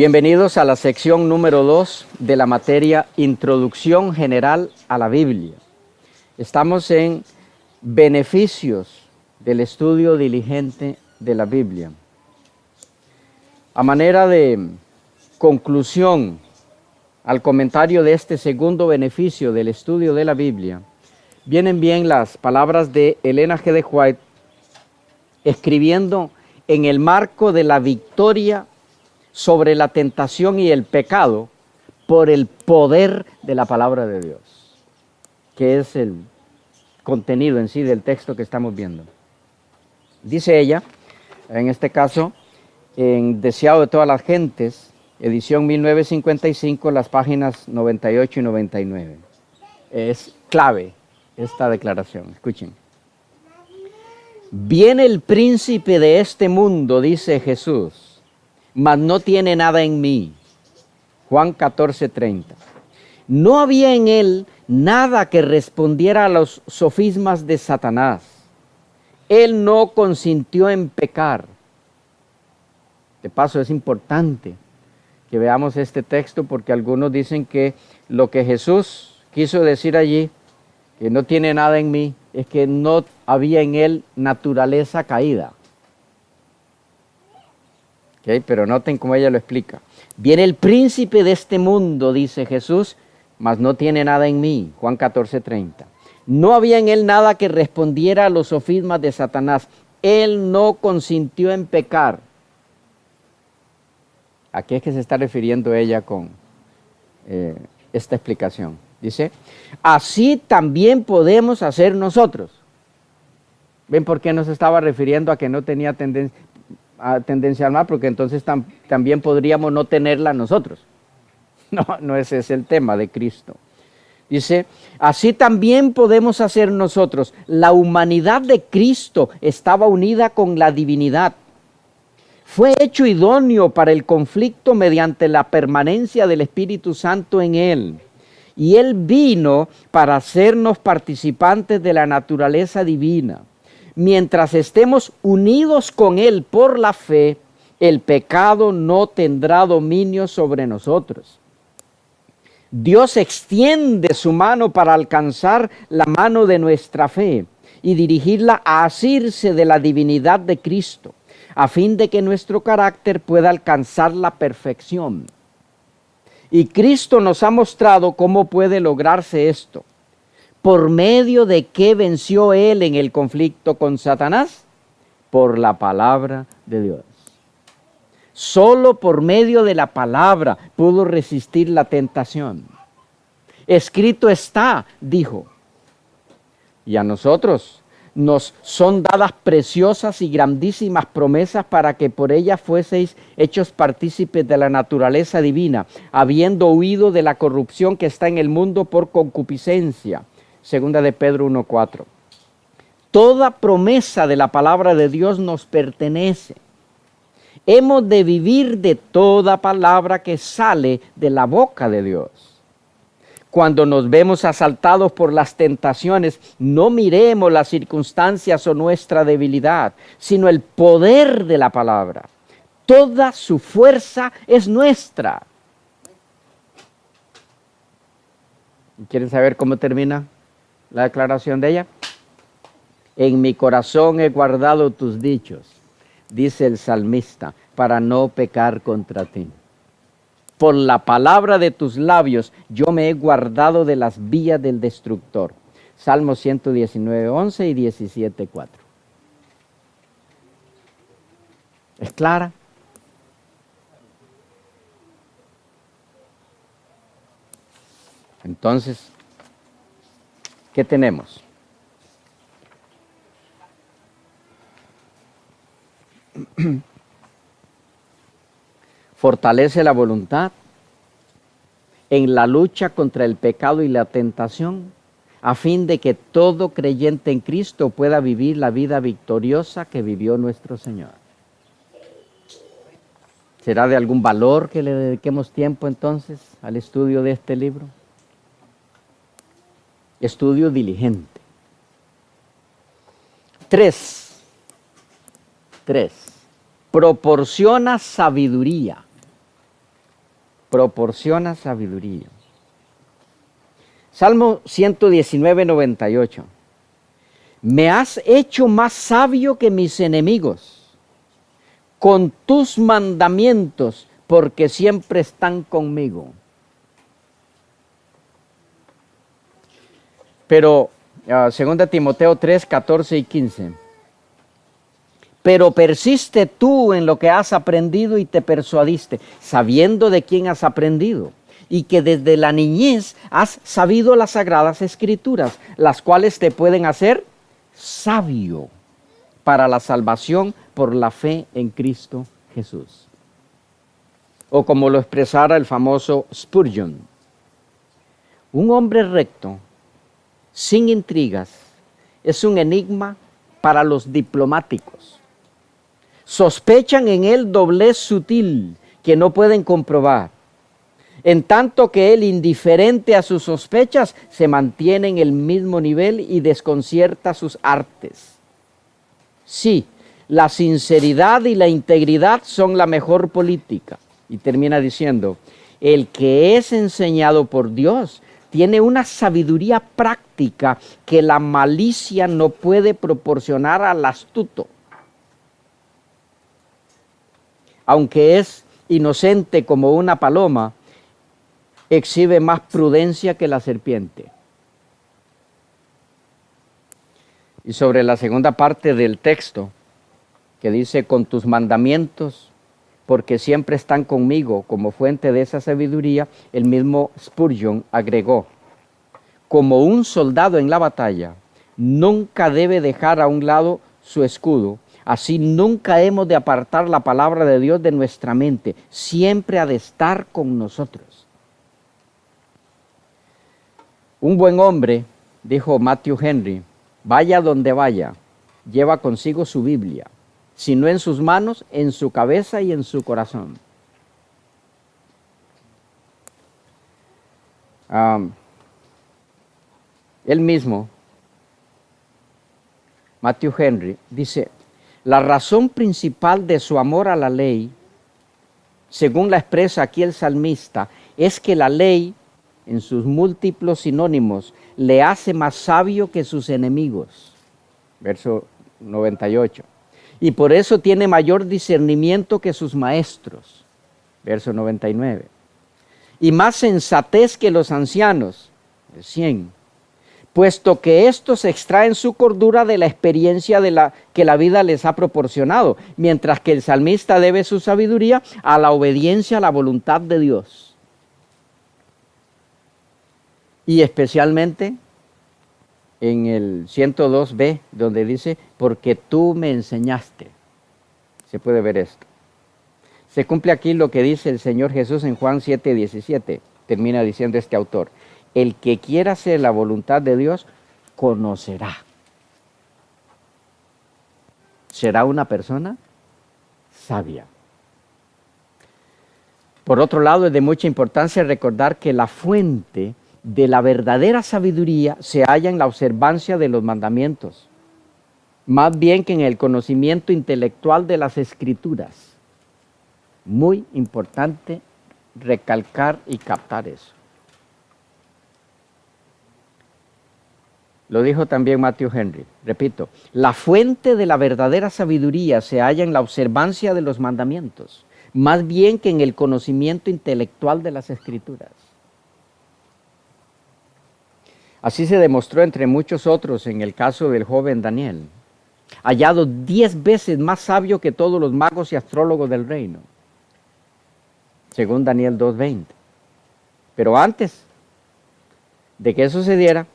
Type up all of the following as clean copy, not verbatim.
Bienvenidos a la sección número 2 de la materia Introducción General a la Biblia. Estamos en beneficios del estudio diligente de la Biblia. A manera de conclusión al comentario de este segundo beneficio del estudio de la Biblia, vienen bien las palabras de Elena G. de White, escribiendo en el marco de la victoria sobre la tentación y el pecado por el poder de la palabra de Dios, que es el contenido en sí del texto que estamos viendo. Dice ella, en este caso, en Deseado de todas las gentes, edición 1955, las páginas 98 y 99. Es clave esta declaración, escuchen. Viene el príncipe de este mundo, dice Jesús, mas no tiene nada en mí. Juan 14:30. No había en él nada que respondiera a los sofismas de Satanás. Él no consintió en pecar. De paso, es importante que veamos este texto porque algunos dicen que lo que Jesús quiso decir allí, que no tiene nada en mí, es que no había en él naturaleza caída. ¿Okay? Pero noten cómo ella lo explica. Viene el príncipe de este mundo, dice Jesús, mas no tiene nada en mí. Juan 14:30. No había en él nada que respondiera a los sofismas de Satanás. Él no consintió en pecar. ¿A qué es que se está refiriendo ella con esta explicación? Dice, así también podemos hacer nosotros. ¿Ven por qué nos estaba refiriendo a que no tenía tendencia al mal? Porque entonces también podríamos no tenerla nosotros. No ese es el tema de Cristo. Dice, así también podemos hacer nosotros. La humanidad de Cristo estaba unida con la divinidad. Fue hecho idóneo para el conflicto mediante la permanencia del Espíritu Santo en él. Y él vino para hacernos participantes de la naturaleza divina. Mientras estemos unidos con él por la fe, el pecado no tendrá dominio sobre nosotros. Dios extiende su mano para alcanzar la mano de nuestra fe y dirigirla a asirse de la divinidad de Cristo, a fin de que nuestro carácter pueda alcanzar la perfección. Y Cristo nos ha mostrado cómo puede lograrse esto. ¿Por medio de qué venció Él en el conflicto con Satanás? Por la palabra de Dios. Solo por medio de la palabra pudo resistir la tentación. Escrito está, dijo. Y a nosotros nos son dadas preciosas y grandísimas promesas para que por ellas fueseis hechos partícipes de la naturaleza divina, habiendo huido de la corrupción que está en el mundo por concupiscencia. Segunda de Pedro 1:4. Toda promesa de la palabra de Dios nos pertenece. Hemos de vivir de toda palabra que sale de la boca de Dios. Cuando nos vemos asaltados por las tentaciones, no miremos las circunstancias o nuestra debilidad, sino el poder de la palabra. Toda su fuerza es nuestra. ¿Quieren saber cómo termina la declaración de ella? En mi corazón he guardado tus dichos, dice el salmista, para no pecar contra ti. Por la palabra de tus labios yo me he guardado de las vías del destructor. Salmos 119:11 y 17:4. ¿Es clara? Entonces, ¿qué tenemos? Fortalece la voluntad en la lucha contra el pecado y la tentación, a fin de que todo creyente en Cristo pueda vivir la vida victoriosa que vivió nuestro Señor. ¿Será de algún valor que le dediquemos tiempo entonces al estudio de este libro? Estudio diligente. 3. Proporciona sabiduría. proporciona sabiduría. Salmo 119, 98. Me has hecho más sabio que mis enemigos, con tus mandamientos, porque siempre están conmigo. Pero, 2 Timoteo 3, 14 y 15. Pero persiste tú en lo que has aprendido y te persuadiste, sabiendo de quién has aprendido, y que desde la niñez has sabido las sagradas escrituras, las cuales te pueden hacer sabio para la salvación por la fe en Cristo Jesús. O como lo expresara el famoso Spurgeon, un hombre recto, sin intrigas, es un enigma para los diplomáticos. Sospechan en él doblez sutil que no pueden comprobar, en tanto que él, indiferente a sus sospechas, se mantiene en el mismo nivel y desconcierta sus artes. Sí, la sinceridad y la integridad son la mejor política. Y termina diciendo, el que es enseñado por Dios tiene una sabiduría práctica que la malicia no puede proporcionar al astuto. Aunque es inocente como una paloma, exhibe más prudencia que la serpiente. Y sobre la segunda parte del texto, que dice, con tus mandamientos, porque siempre están conmigo, como fuente de esa sabiduría, el mismo Spurgeon agregó, como un soldado en la batalla, nunca debe dejar a un lado su escudo, así nunca hemos de apartar la palabra de Dios de nuestra mente, siempre ha de estar con nosotros. Un buen hombre, dijo Matthew Henry, vaya donde vaya, lleva consigo su Biblia, si no en sus manos, en su cabeza y en su corazón. Él mismo, Matthew Henry, dice, la razón principal de su amor a la ley, según la expresa aquí el salmista, es que la ley, en sus múltiplos sinónimos, le hace más sabio que sus enemigos. Verso 98. Y por eso tiene mayor discernimiento que sus maestros. Verso 99. Y más sensatez que los ancianos. 100. Puesto que estos extraen su cordura de la experiencia que la vida les ha proporcionado, mientras que el salmista debe su sabiduría a la obediencia a la voluntad de Dios. Y especialmente en el 102b, donde dice, porque tú me enseñaste. Se puede ver esto. Se cumple aquí lo que dice el Señor Jesús en Juan 7:17. Termina diciendo este autor, el que quiera hacer la voluntad de Dios, conocerá. Será una persona sabia. Por otro lado, es de mucha importancia recordar que la fuente de la verdadera sabiduría se halla en la observancia de los mandamientos, más bien que en el conocimiento intelectual de las Escrituras. Muy importante recalcar y captar eso. Lo dijo también Matthew Henry. Repito, la fuente de la verdadera sabiduría se halla en la observancia de los mandamientos, más bien que en el conocimiento intelectual de las Escrituras. Así se demostró entre muchos otros en el caso del joven Daniel, hallado 10 veces más sabio que todos los magos y astrólogos del reino, según Daniel 2:20. Pero antes de que eso sucediera,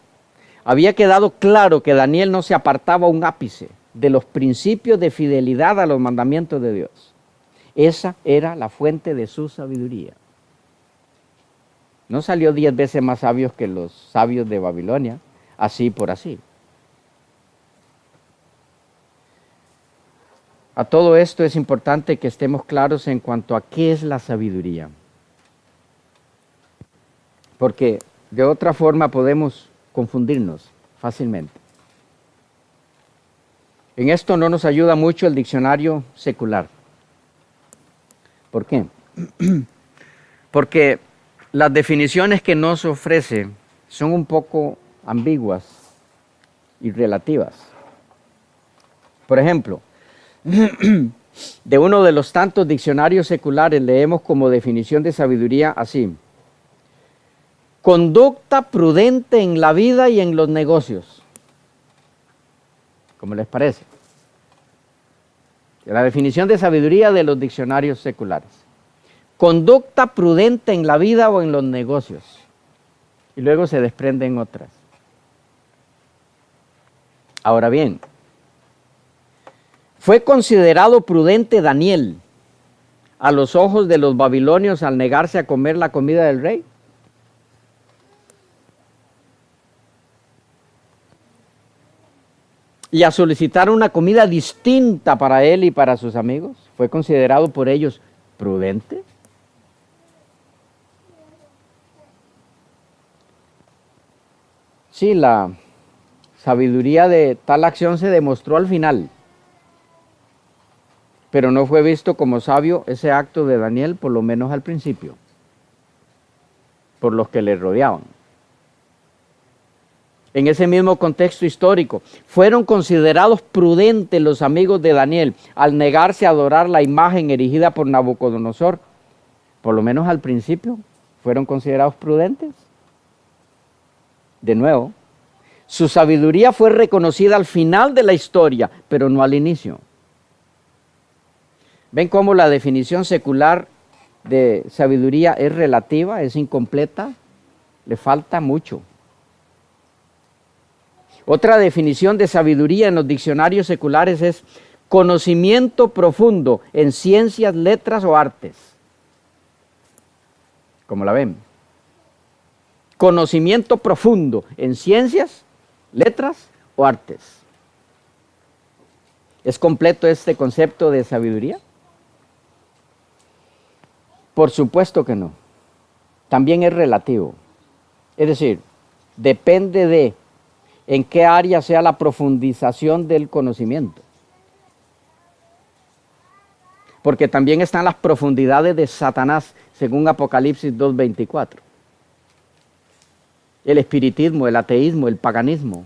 había quedado claro que Daniel no se apartaba un ápice de los principios de fidelidad a los mandamientos de Dios. Esa era la fuente de su sabiduría. No salió 10 veces más sabios que los sabios de Babilonia, así por así. A todo esto es importante que estemos claros en cuanto a qué es la sabiduría. Porque de otra forma podemos confundirnos fácilmente. En esto no nos ayuda mucho el diccionario secular. ¿Por qué? Porque las definiciones que nos ofrece son un poco ambiguas y relativas. Por ejemplo, de uno de los tantos diccionarios seculares leemos como definición de sabiduría así: conducta prudente en la vida y en los negocios. ¿Cómo les parece? La definición de sabiduría de los diccionarios seculares: conducta prudente en la vida o en los negocios. Y luego se desprenden otras. Ahora bien, ¿fue considerado prudente Daniel a los ojos de los babilonios al negarse a comer la comida del rey? Y a solicitar una comida distinta para él y para sus amigos. ¿Fue considerado por ellos prudente? Sí, la sabiduría de tal acción se demostró al final, pero no fue visto como sabio ese acto de Daniel, por lo menos al principio, por los que le rodeaban. En ese mismo contexto histórico, fueron considerados prudentes los amigos de Daniel al negarse a adorar la imagen erigida por Nabucodonosor. Por lo menos al principio, fueron considerados prudentes. De nuevo, su sabiduría fue reconocida al final de la historia, pero no al inicio. ¿Ven cómo la definición secular de sabiduría es relativa, es incompleta? Le falta mucho. Otra definición de sabiduría en los diccionarios seculares es conocimiento profundo en ciencias, letras o artes. ¿Cómo la ven? Conocimiento profundo en ciencias, letras o artes. ¿Es completo este concepto de sabiduría? Por supuesto que no. También es relativo. Es decir, depende de en qué área sea la profundización del conocimiento. Porque también están las profundidades de Satanás, según Apocalipsis 2:24. El espiritismo, el ateísmo, el paganismo,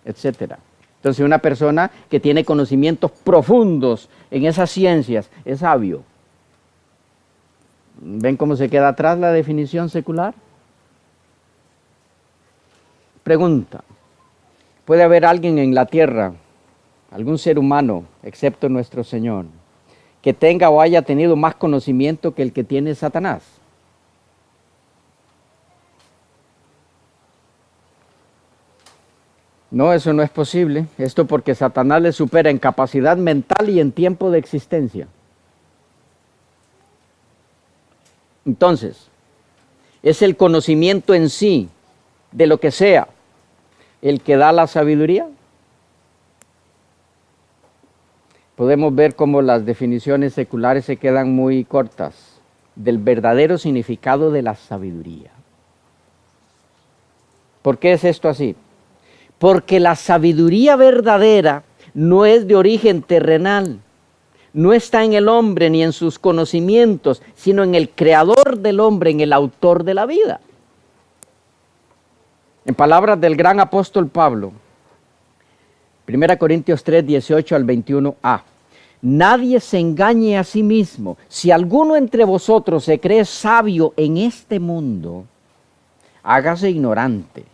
etc. Entonces, una persona que tiene conocimientos profundos en esas ciencias es sabio. ¿Ven cómo se queda atrás la definición secular? Pregunta: ¿puede haber alguien en la tierra, algún ser humano, excepto nuestro Señor, que tenga o haya tenido más conocimiento que el que tiene Satanás? No, eso no es posible. Esto porque Satanás le supera en capacidad mental y en tiempo de existencia. Entonces, es el conocimiento en sí, de lo que sea, el que da la sabiduría. Podemos ver cómo las definiciones seculares se quedan muy cortas del verdadero significado de la sabiduría. ¿Por qué es esto así? Porque la sabiduría verdadera no es de origen terrenal, no está en el hombre ni en sus conocimientos, sino en el creador del hombre, en el autor de la vida. En palabras del gran apóstol Pablo, 1 Corintios 3, 18 al 21a: nadie se engañe a sí mismo. Si alguno entre vosotros se cree sabio en este mundo, hágase ignorante.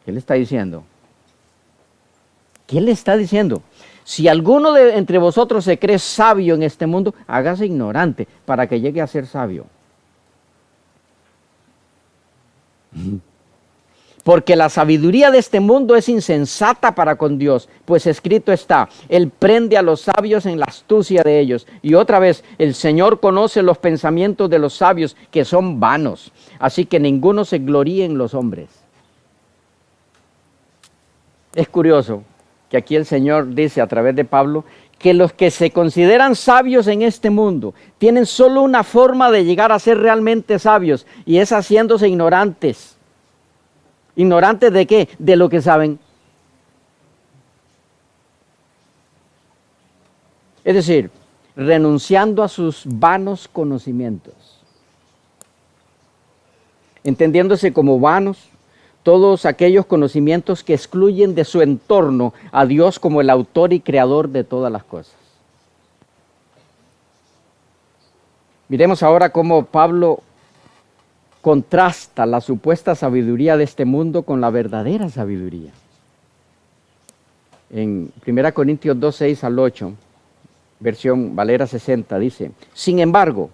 ¿Qué le está diciendo? ¿Qué le está diciendo? Si alguno entre vosotros se cree sabio en este mundo, hágase ignorante para que llegue a ser sabio. Porque la sabiduría de este mundo es insensata para con Dios, pues escrito está: Él prende a los sabios en la astucia de ellos. Y otra vez, el Señor conoce los pensamientos de los sabios, que son vanos. Así que ninguno se gloríe en los hombres. Es curioso que aquí el Señor dice a través de Pablo que los que se consideran sabios en este mundo tienen solo una forma de llegar a ser realmente sabios, y es haciéndose ignorantes. ¿Ignorantes de qué? De lo que saben. Es decir, renunciando a sus vanos conocimientos. Entendiéndose como vanos todos aquellos conocimientos que excluyen de su entorno a Dios como el autor y creador de todas las cosas. Miremos ahora cómo Pablo contrasta la supuesta sabiduría de este mundo con la verdadera sabiduría. En 1 Corintios 2, 6 al 8, versión Valera 60, dice: sin embargo,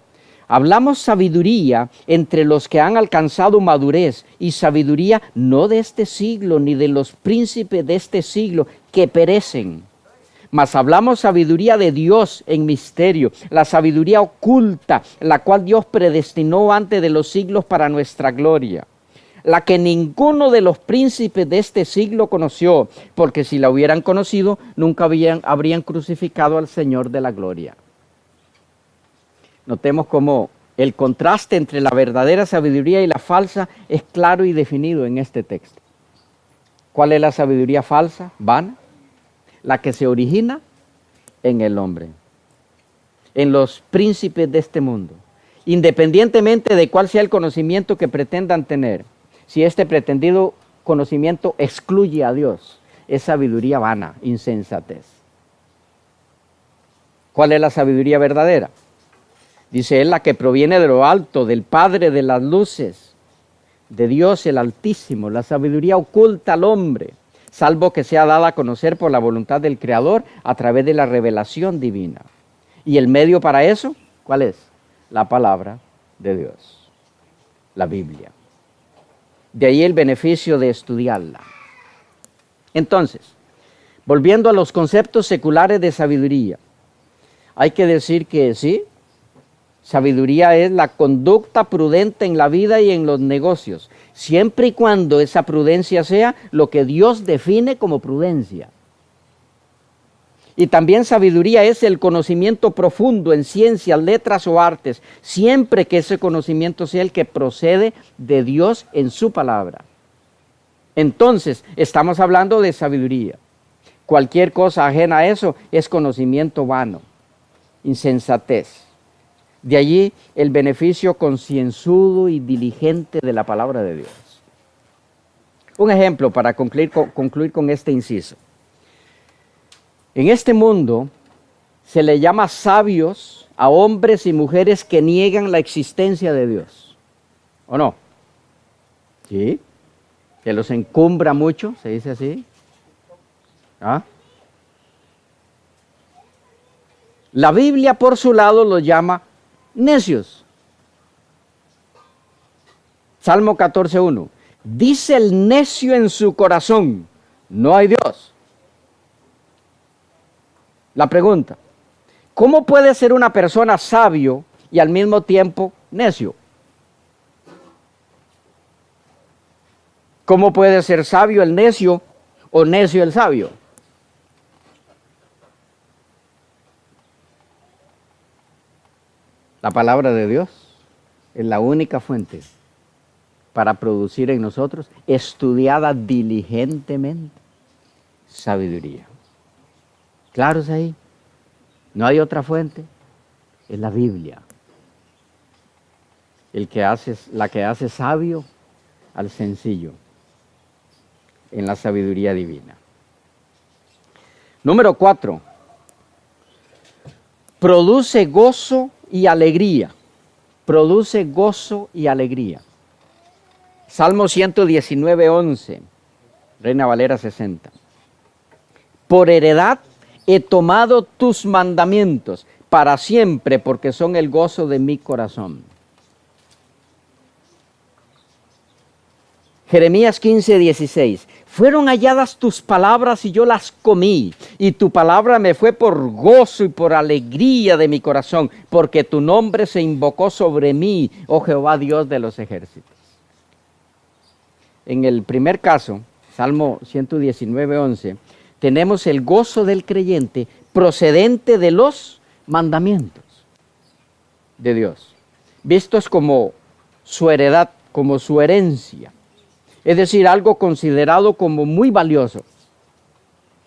hablamos sabiduría entre los que han alcanzado madurez, y sabiduría no de este siglo, ni de los príncipes de este siglo que perecen. Mas hablamos sabiduría de Dios en misterio, la sabiduría oculta, la cual Dios predestinó antes de los siglos para nuestra gloria, la que ninguno de los príncipes de este siglo conoció, porque si la hubieran conocido, nunca habrían crucificado al Señor de la gloria. Notemos cómo el contraste entre la verdadera sabiduría y la falsa es claro y definido en este texto. ¿Cuál es la sabiduría falsa? Vana. La que se origina en el hombre, en los príncipes de este mundo, independientemente de cuál sea el conocimiento que pretendan tener. Si este pretendido conocimiento excluye a Dios, es sabiduría vana, insensatez. ¿Cuál es la sabiduría verdadera? Dice él, la que proviene de lo alto, del Padre de las luces, de Dios el Altísimo, la sabiduría oculta al hombre, salvo que sea dada a conocer por la voluntad del Creador a través de la revelación divina. ¿Y el medio para eso? ¿Cuál es? La palabra de Dios, la Biblia. De ahí el beneficio de estudiarla. Entonces, volviendo a los conceptos seculares de sabiduría, hay que decir que sí, sabiduría es la conducta prudente en la vida y en los negocios, siempre y cuando esa prudencia sea lo que Dios define como prudencia. Y también sabiduría es el conocimiento profundo en ciencias, letras o artes, siempre que ese conocimiento sea el que procede de Dios en su palabra. Entonces, estamos hablando de sabiduría. Cualquier cosa ajena a eso es conocimiento vano, insensatez. De allí el beneficio concienzudo y diligente de la palabra de Dios. Un ejemplo para concluir con este inciso. En este mundo se le llama sabios a hombres y mujeres que niegan la existencia de Dios. ¿O no? ¿Sí? Que los encumbra mucho, se dice así. ¿Ah? La Biblia, por su lado, los llama necios. Salmo 14:1. Dice el necio en su corazón, no hay Dios. La pregunta, ¿cómo puede ser una persona sabio y al mismo tiempo necio? ¿Cómo puede ser sabio el necio o necio el sabio? La palabra de Dios es la única fuente para producir en nosotros, estudiada diligentemente, sabiduría. Claro es ahí. No hay otra fuente. Es la Biblia. La que hace sabio al sencillo en la sabiduría divina. Número 4. Produce gozo y alegría. Produce gozo y alegría. Salmo 119:11, Reina Valera 60. Por heredad he tomado tus mandamientos para siempre, porque son el gozo de mi corazón. Jeremías 15:16. Fueron halladas tus palabras y yo las comí, y tu palabra me fue por gozo y por alegría de mi corazón, porque tu nombre se invocó sobre mí, oh Jehová Dios de los ejércitos. En el primer caso, Salmo 119:11, tenemos el gozo del creyente procedente de los mandamientos de Dios, vistos como su heredad, como su herencia. Es decir, algo considerado como muy valioso.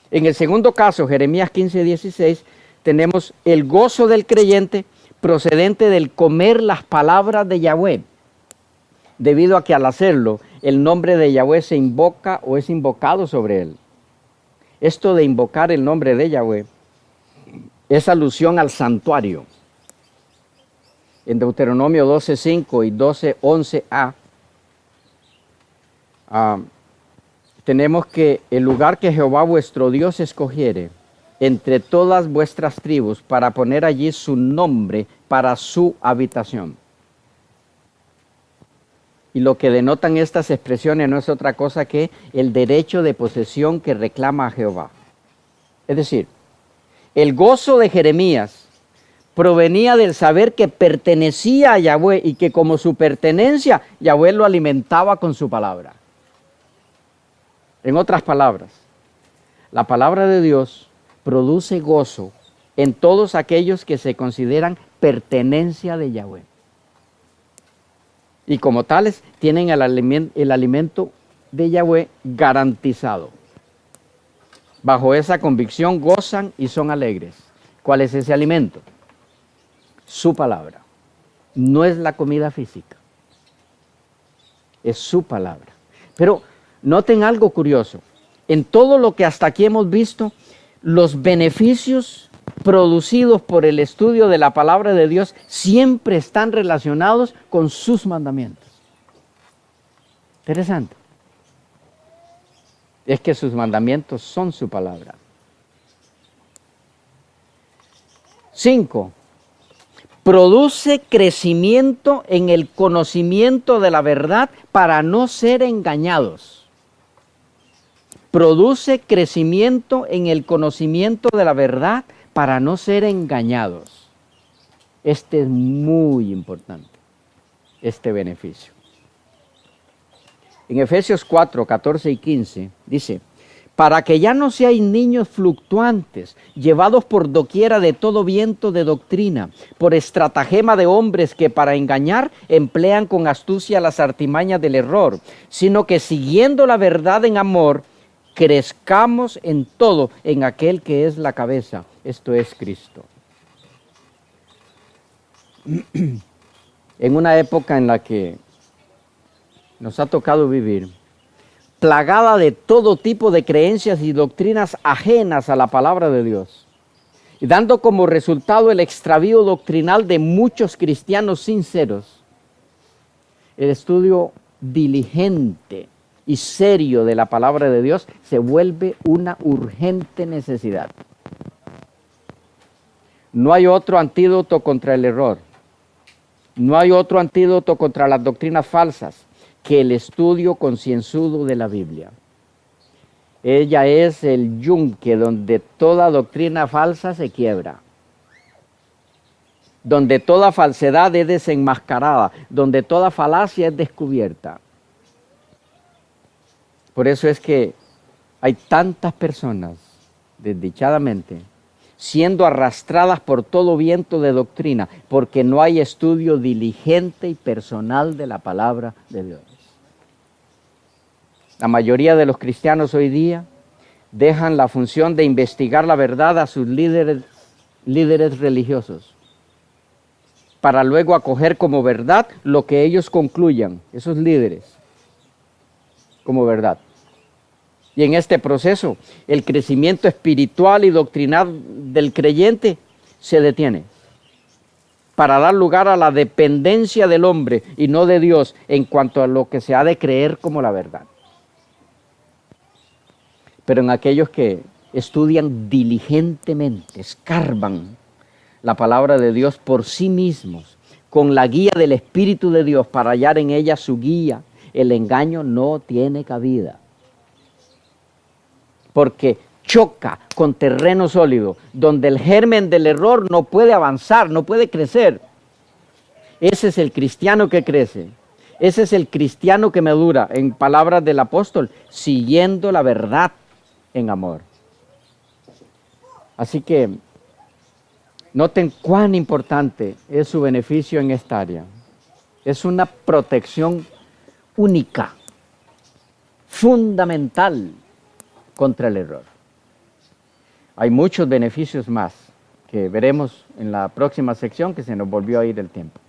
En el segundo caso, Jeremías 15:16, tenemos el gozo del creyente procedente del comer las palabras de Yahweh, debido a que al hacerlo, el nombre de Yahweh se invoca o es invocado sobre él. Esto de invocar el nombre de Yahweh es alusión al santuario. En Deuteronomio 12:5 y 12:11a, tenemos que el lugar que Jehová vuestro Dios escogiere entre todas vuestras tribus para poner allí su nombre para su habitación. Y lo que denotan estas expresiones no es otra cosa que el derecho de posesión que reclama a Jehová. Es decir, el gozo de Jeremías provenía del saber que pertenecía a Yahweh y que como su pertenencia, Yahweh lo alimentaba con su palabra. En otras palabras, la palabra de Dios produce gozo en todos aquellos que se consideran pertenencia de Yahweh. Y como tales, tienen el alimento de Yahweh garantizado. Bajo esa convicción gozan y son alegres. ¿Cuál es ese alimento? Su palabra. No es la comida física. Es su palabra. Pero noten algo curioso. En todo lo que hasta aquí hemos visto, los beneficios producidos por el estudio de la palabra de Dios siempre están relacionados con sus mandamientos. Interesante. Es que sus mandamientos son su palabra. 5. Produce crecimiento en el conocimiento de la verdad para no ser engañados. Produce crecimiento en el conocimiento de la verdad para no ser engañados. Este es muy importante, este beneficio. En Efesios 4, 14 y 15 dice: para que ya no seáis niños fluctuantes, llevados por doquiera de todo viento de doctrina, por estratagema de hombres que para engañar emplean con astucia las artimañas del error, sino que siguiendo la verdad en amor, crezcamos en todo en aquel que es la cabeza, esto es Cristo. En una época en la que nos ha tocado vivir, plagada de todo tipo de creencias y doctrinas ajenas a la palabra de Dios, y dando como resultado el extravío doctrinal de muchos cristianos sinceros, el estudio diligente y serio de la palabra de Dios se vuelve una urgente necesidad. No hay otro antídoto contra el error, no hay otro antídoto contra las doctrinas falsas que el estudio concienzudo de la Biblia. Ella es el yunque donde toda doctrina falsa se quiebra, donde toda falsedad es desenmascarada, donde toda falacia es descubierta. Por eso es que hay tantas personas, desdichadamente, siendo arrastradas por todo viento de doctrina, porque no hay estudio diligente y personal de la palabra de Dios. La mayoría de los cristianos hoy día dejan la función de investigar la verdad a sus líderes religiosos, para luego acoger como verdad lo que ellos concluyan, esos líderes, como verdad. Y en este proceso, el crecimiento espiritual y doctrinal del creyente se detiene, para dar lugar a la dependencia del hombre y no de Dios en cuanto a lo que se ha de creer como la verdad. Pero en aquellos que estudian diligentemente, escarban la palabra de Dios por sí mismos, con la guía del Espíritu de Dios para hallar en ella su guía, el engaño no tiene cabida. Porque choca con terreno sólido, donde el germen del error no puede avanzar, no puede crecer. Ese es el cristiano que crece. Ese es el cristiano que madura, en palabras del apóstol, siguiendo la verdad en amor. Así que noten cuán importante es su beneficio en esta área. Es una protección única, fundamental contra el error. Hay muchos beneficios más, que veremos en la próxima sección, que se nos volvió a ir el tiempo.